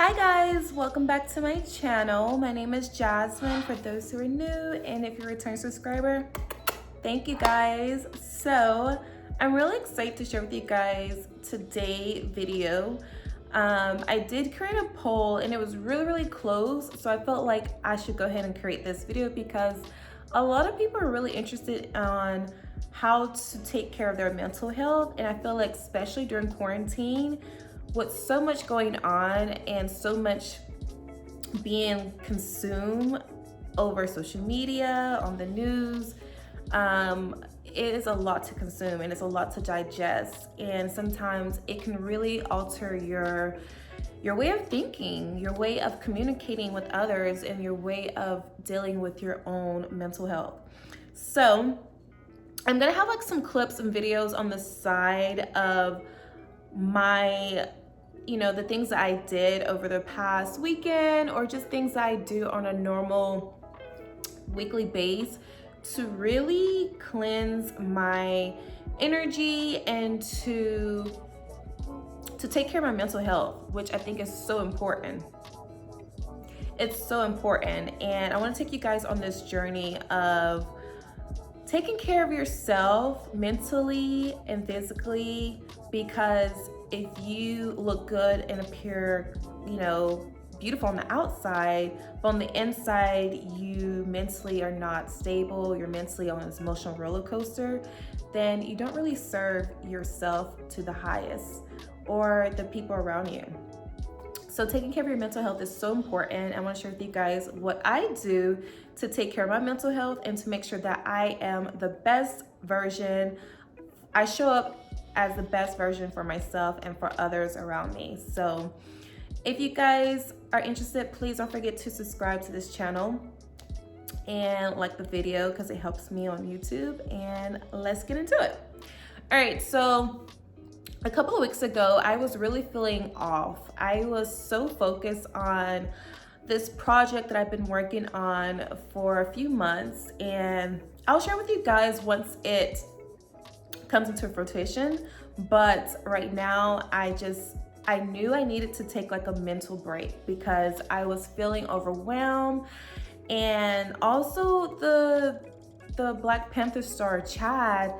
Hi guys, welcome back to my channel. My name is Jasmine for those who are new, and if you're a return subscriber, thank you guys. So I'm really excited to share with you guys today's video. I did create a poll and it was really close, so I felt like I should go ahead and create this video because a lot of people are really interested on how to take care of their mental health, and I feel like especially during quarantine with so much going on and so much being consumed over social media, on the news, it is a lot to consume and it's a lot to digest, and sometimes it can really alter your way of thinking, your way of communicating with others, and your way of dealing with your own mental health. So I'm gonna have like some clips and videos on the side of my, the things that I did over the past weekend, or just things that I do on a normal weekly base to really cleanse my energy and to take care of my mental health, which I think is so important. It's so important, and I want to take you guys on this journey of taking care of yourself mentally and physically, because if you look good and appear, beautiful on the outside, but on the inside you mentally are not stable, you're mentally on this emotional roller coaster, then you don't really serve yourself to the highest or the people around you. So taking care of your mental health is so important. I want to share with you guys what I do to take care of my mental health and to make sure that I am the best version. I show up as the best version for myself and for others around me. So if you guys are interested, please don't forget to subscribe to this channel and like the video because it helps me on YouTube, and let's get into it. All right, so a couple of weeks ago, I was really feeling off. I was so focused on this project that I've been working on for a few months, and I'll share with you guys once it comes into fruition. But right now, I knew I needed to take like a mental break because I was feeling overwhelmed, and also the Black Panther star Chad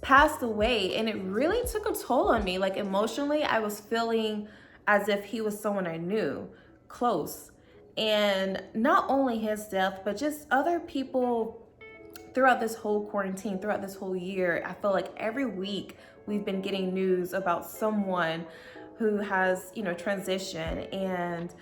passed away, and it really took a toll on me. Like emotionally, I was feeling as if he was someone I knew close, and not only his death, but just other people throughout this whole quarantine, throughout this whole year. I feel like every week we've been getting news about someone who has, transitioned, and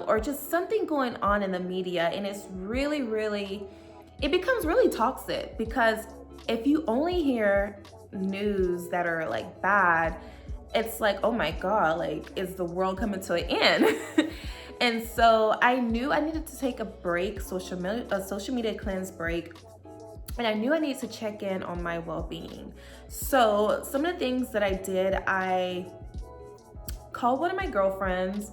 or just something going on in the media, and it's really, it becomes really toxic because if you only hear news that are like bad, it's like, oh my God, like, is the world coming to an end? And so I knew I needed to take a break, a social media cleanse break. And I knew I needed to check in on my well-being. So some of the things that I did, I called one of my girlfriends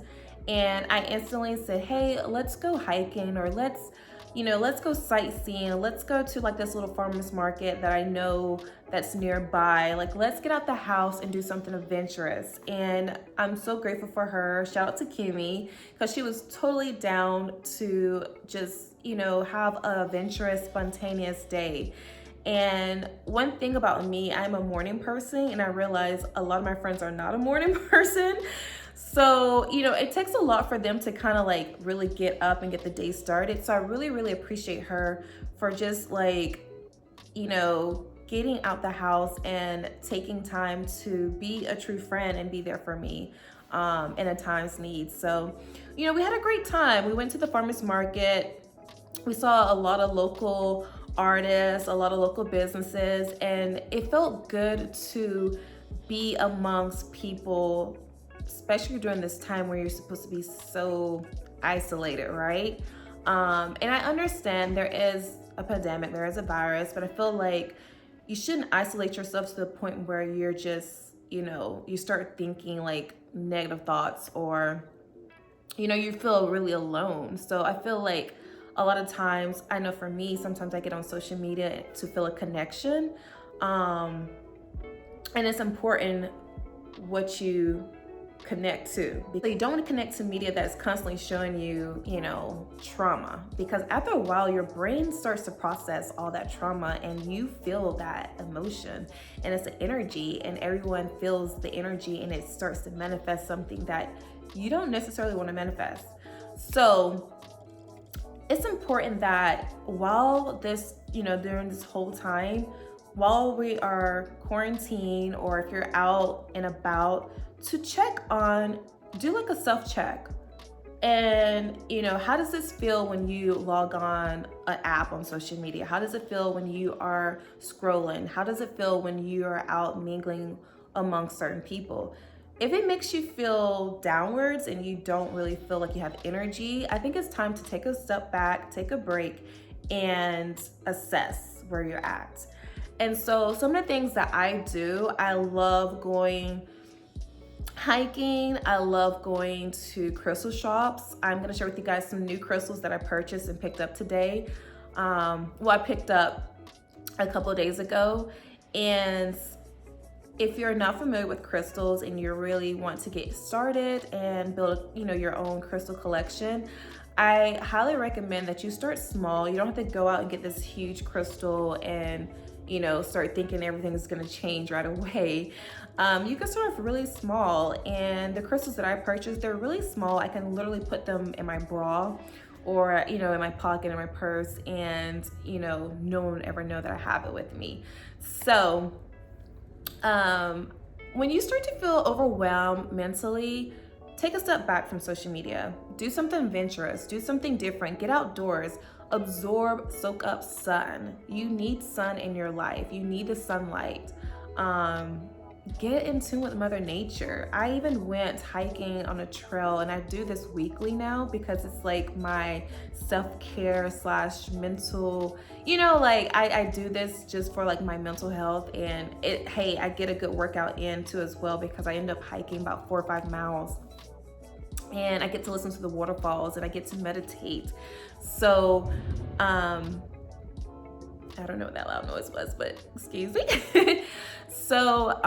and I instantly said, hey, let's go hiking, or let's go sightseeing. Let's go to like this little farmer's market that I know that's nearby. Like, let's get out the house and do something adventurous. And I'm so grateful for her. Shout out to Kimmy, because she was totally down to just, have an adventurous, spontaneous day. And one thing about me, I'm a morning person, and I realize a lot of my friends are not a morning person. So, it takes a lot for them to kind of like really get up and get the day started. So I really appreciate her for just like, getting out the house and taking time to be a true friend and be there for me in a time's need. So, we had a great time. We went to the farmer's market. We saw a lot of local artists, a lot of local businesses, and it felt good to be amongst people, especially during this time where you're supposed to be so isolated, right? And I understand there is a pandemic, there is a virus, but I feel like you shouldn't isolate yourself to the point where you're just, you start thinking like negative thoughts, or, you feel really alone. So I feel like a lot of times, I know for me, sometimes I get on social media to feel a connection. And it's important what you connect to. Because you don't want to connect to media that's constantly showing you, you know, trauma, because after a while your brain starts to process all that trauma and you feel that emotion, and it's an energy, and everyone feels the energy, and it starts to manifest something that you don't necessarily want to manifest. So it's important that while this, you know, during this whole time, while we are quarantined, or if you're out and about, to check on, do like a self-check. And, you know, how does this feel when you log on an app on social media? How does it feel when you are scrolling? How does it feel when you are out mingling among certain people? If it makes you feel downwards and you don't really feel like you have energy, I think it's time to take a step back, take a break, and assess where you're at. And so some of the things that I do, I love going hiking. I love going to crystal shops. I'm gonna share with you guys some new crystals that I purchased and picked up today. I picked up a couple of days ago. And if you're not familiar with crystals and you really want to get started and build, you know, your own crystal collection, I highly recommend that you start small. You don't have to go out and get this huge crystal and, you know, start thinking everything is gonna change right away. You can start off really small, and the crystals that I purchased, they're really small. I can literally put them in my bra, or, you know, in my pocket, in my purse, and, you know, no one would ever know that I have it with me. So when you start to feel overwhelmed mentally, take a step back from social media. Do something adventurous, do something different, get outdoors, absorb, soak up sun. You need sun in your life. You need the sunlight. Get in tune with Mother Nature. I even went hiking on a trail, and I do this weekly now because it's like my self-care / mental, you know, like I do this just for like my mental health, and hey, I get a good workout in too as well, because I end up hiking about 4 or 5 miles, and I get to listen to the waterfalls, and I get to meditate. So I don't know what that loud noise was, but excuse me. So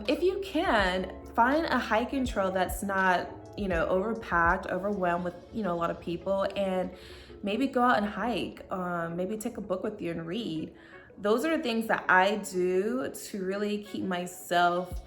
if you can, find a hiking trail that's not, you know, overpacked, overwhelmed with, you know, a lot of people, and maybe go out and hike. Maybe take a book with you and read. Those are the things that I do to really keep myself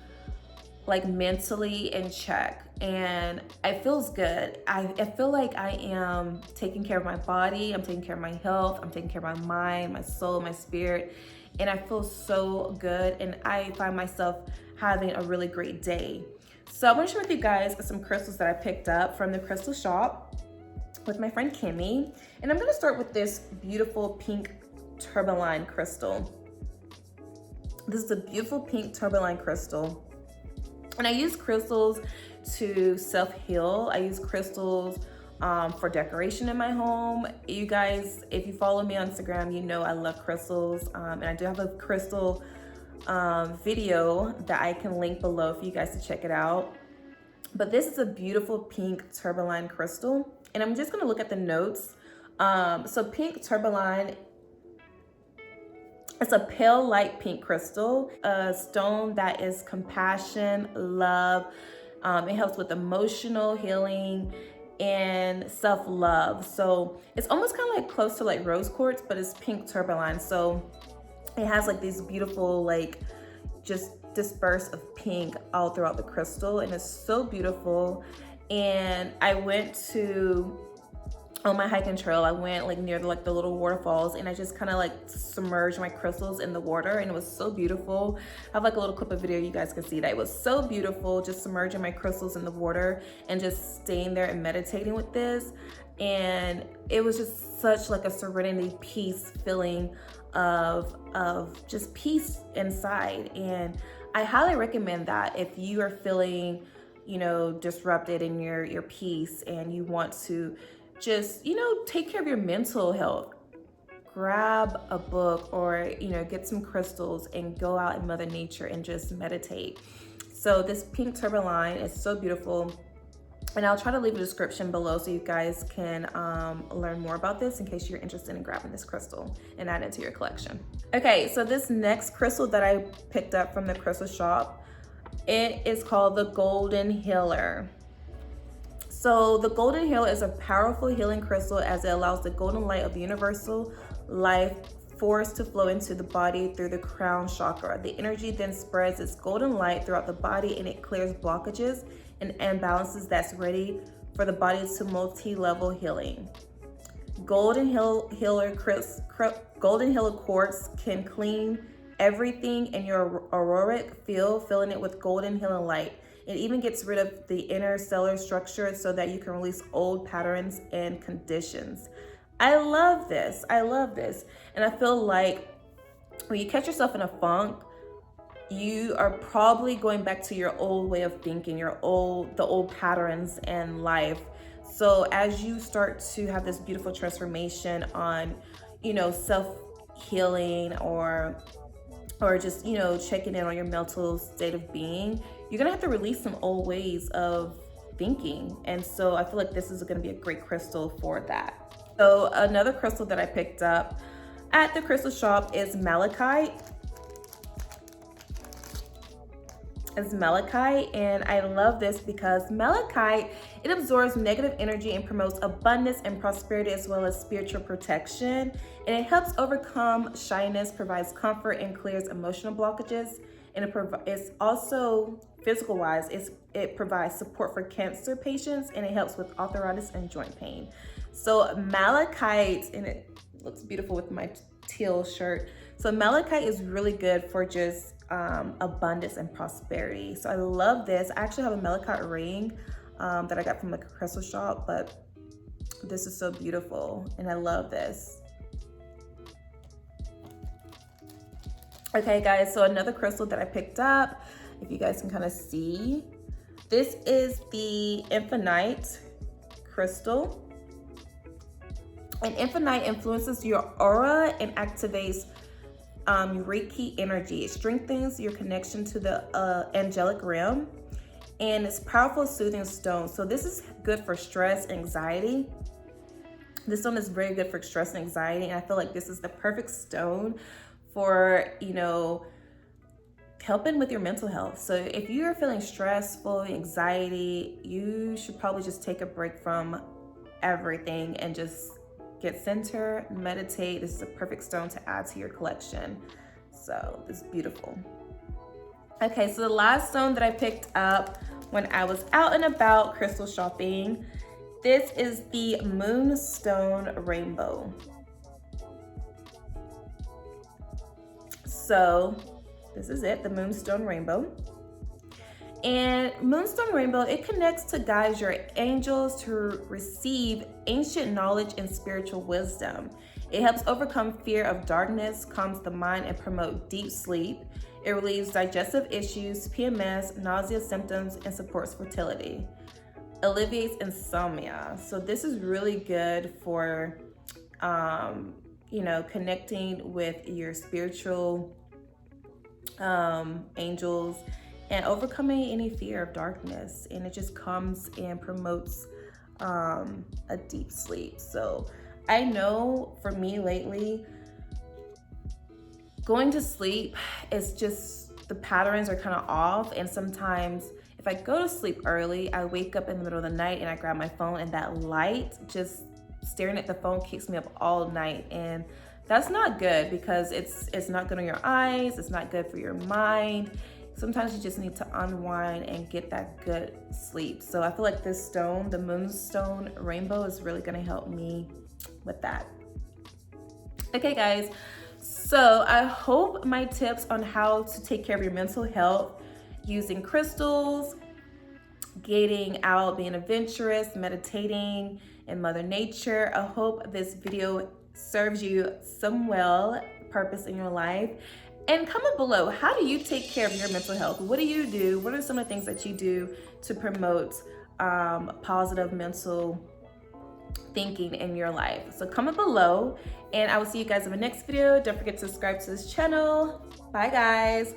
like mentally in check, and it feels good. I feel like I am taking care of my body, I'm taking care of my health, I'm taking care of my mind, my soul, my spirit, and I feel so good, and I find myself having a really great day. So I'm gonna share with you guys some crystals that I picked up from the crystal shop with my friend Kimmy, and I'm gonna start with this beautiful pink tourmaline crystal. This is a beautiful pink tourmaline crystal. And I use crystals to self-heal. I use crystals for decoration in my home. You guys, if you follow me on Instagram, you know I love crystals. And I do have a crystal video that I can link below for you guys to check it out. But this is a beautiful pink tourmaline crystal. And I'm just gonna look at the notes. So pink tourmaline, it's a pale light pink crystal, a stone that is compassion, love. It helps with emotional healing and self-love. So it's almost kind of like close to like rose quartz, but it's pink tourmaline. So it has like these beautiful, like just disperse of pink all throughout the crystal, and it's so beautiful. And I went to, on my hiking trail, I went like near the little waterfalls, and I just kind of like submerged my crystals in the water, and it was so beautiful. I have like a little clip of video, you guys can see that. It was so beautiful, just submerging my crystals in the water and just staying there and meditating with this. And it was just such like a serenity, peace feeling of just peace inside. And I highly recommend that if you are feeling, you know, disrupted in your peace, and you want to just, you know, take care of your mental health, grab a book, or, you know, get some crystals and go out in Mother Nature and just meditate. So this pink tourmaline is so beautiful, and I'll try to leave a description below so you guys can learn more about this in case you're interested in grabbing this crystal and add it to your collection. Okay, so this next crystal that I picked up from the crystal shop, It is called the Golden Healer. So the Golden Healer is a powerful healing crystal as it allows the golden light of universal life force to flow into the body through the crown chakra. The energy then spreads its golden light throughout the body, and it clears blockages and imbalances that's ready for the body to multi-level healing. Golden Healer quartz can clean everything in your auric field, filling it with golden healing light. It even gets rid of the inner cellular structure so that you can release old patterns and conditions. I love this. I love this. And I feel like when you catch yourself in a funk, you are probably going back to your old way of thinking, the old patterns in life. So as you start to have this beautiful transformation on, self-healing or just, checking in on your mental state of being, you're gonna have to release some old ways of thinking. And so I feel like this is gonna be a great crystal for that. So another crystal that I picked up at the crystal shop is malachite. It's malachite, and I love this because malachite, it absorbs negative energy and promotes abundance and prosperity as well as spiritual protection. And it helps overcome shyness, provides comfort, and clears emotional blockages. And it's also physical wise, it provides support for cancer patients, and it helps with arthritis and joint pain. So malachite, and it looks beautiful with my teal shirt. So malachite is really good for just abundance and prosperity. So I love this. I actually have a malachite ring that I got from like a crystal shop, but this is so beautiful and I love this. Okay guys, so another crystal that I picked up, if you guys can kind of see, this is the Infinite crystal. And Infinite influences your aura and activates Reiki energy. It strengthens your connection to the angelic realm, and it's powerful soothing stone. So this is good for stress, anxiety. This stone is very good for stress and anxiety, and I feel like this is the perfect stone for, helping with your mental health. So if you're feeling stressful, anxiety, you should probably just take a break from everything and just get centered, meditate. This is a perfect stone to add to your collection. So this is beautiful. Okay, so the last stone that I picked up when I was out and about crystal shopping, this is the Moonstone Rainbow. So this is it, the Moonstone Rainbow. And Moonstone Rainbow, it connects to guide your angels to receive ancient knowledge and spiritual wisdom. It helps overcome fear of darkness, calms the mind, and promote deep sleep. It relieves digestive issues, PMS, nausea symptoms, and supports fertility. Alleviates insomnia. So this is really good for, connecting with your spiritual angels and overcoming any fear of darkness. And it just comes and promotes a deep sleep. So I know for me lately, going to sleep is just, the patterns are kind of off. And sometimes if I go to sleep early, I wake up in the middle of the night and I grab my phone, and that light, just staring at the phone, keeps me up all night. And that's not good because it's not good on your eyes. It's not good for your mind. Sometimes you just need to unwind and get that good sleep. So I feel like this stone, the Moonstone Rainbow, is really gonna help me with that. Okay guys, so I hope my tips on how to take care of your mental health using crystals, getting out, being adventurous, meditating in Mother Nature, I hope this video serves you some purpose in your life. And comment below, how do you take care of your mental health? What do you do? What are some of the things that you do to promote positive mental thinking in your life? So comment below, and I will see you guys in the next video. Don't forget to subscribe to this channel. Bye guys.